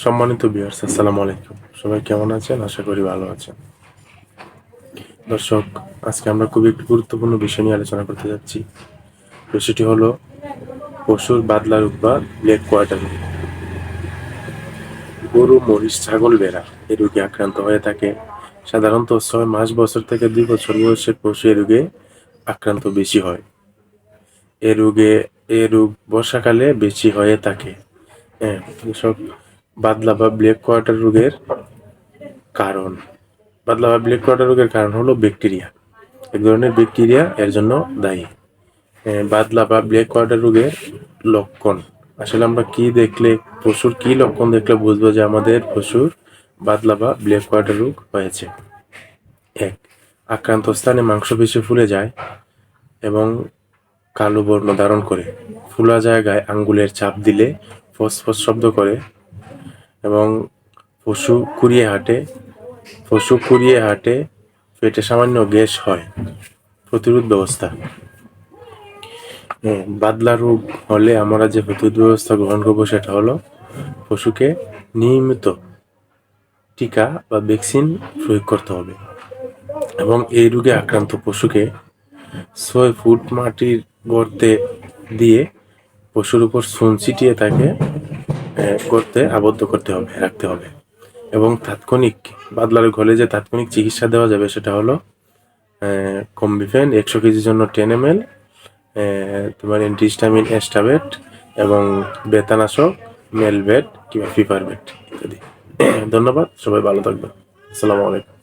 সম্মানিত ভিউয়ার্স, আসসালামু আলাইকুম। সবাই কেমন আছেন? আশা করি ভালো আছেন। দর্শক, আজকে আমরা খুবই একটি গুরুত্বপূর্ণ বিষয় নিয়ে আলোচনা করতে যাচ্ছি। বিষয়টি হলো পশুর বাদলা রোগ বা ব্ল্যাক কোয়ার্টার রোগ। গরু, মহিষ, ছাগল, ভেড়া এই রোগে আক্রান্ত হয়ে থাকে। সাধারণত 6 মাস বছর থেকে 2 বছর বয়সের পশু এই রোগে আক্রান্ত বেশি হয়। এ রোগ বর্ষাকালে বেশি হয়ে থাকে। হ্যাঁ, এসব বাদলা বা ব্ল্যাক কোয়ার্টার রোগের কারণ বাদলা বা ব্ল্যাক কোয়ার্টার রোগের কারণ হলো ব্যাকটেরিয়া। এক ধরনের ব্যাকটেরিয়া এর জন্য দায়ী। বাদলা বা ব্ল্যাক কোয়ার্টার রোগের লক্ষণ, আসলে আমরা পশুর কি লক্ষণ দেখলে বুঝবো যে আমাদের পশুর বাদলা বা ব্ল্যাক কোয়ার্টার রোগ হয়েছে? 1. আক্রান্ত স্থানে মাংসপেশি ফুলে যায় এবং কালো বর্ণ ধারণ করে। ফুলা জায়গায় আঙ্গুলের চাপ দিলে ফসফস শব্দ করে এবং পশু কুড়িয়ে হাঁটে, পেটে সামান্য গ্যাস হয়। প্রতিরোধ ব্যবস্থা, বাদলা রোগ হলে আমরা যে প্রতিরোধ ব্যবস্থা গ্রহণ করবো সেটা হলো পশুকে নিয়মিত টিকা বা ভ্যাকসিন প্রয়োগ করতে হবে এবং এই রোগে আক্রান্ত পশুকে 6 ফুট মাটির গর্তে দিয়ে পশুর উপর চুন ছিটিয়ে তাকে গর্তে আবদ্ধ রাখতে হবে এবং বাদলা রোগ হলে যে তাৎক্ষণিক চিকিৎসা দেওয়া যাবে সেটা হলো কম্বিফেন 100 কেজির জন্য 10 ml, তোমার অ্যান্টিহিস্টামিন অ্যাস্টাবেট এবং বেতানাশক মেলবেট কিংবা ফিপারবেট ইত্যাদি। ধন্যবাদ, সবাই ভালো থাকবেন। আসসালামু আলাইকুম।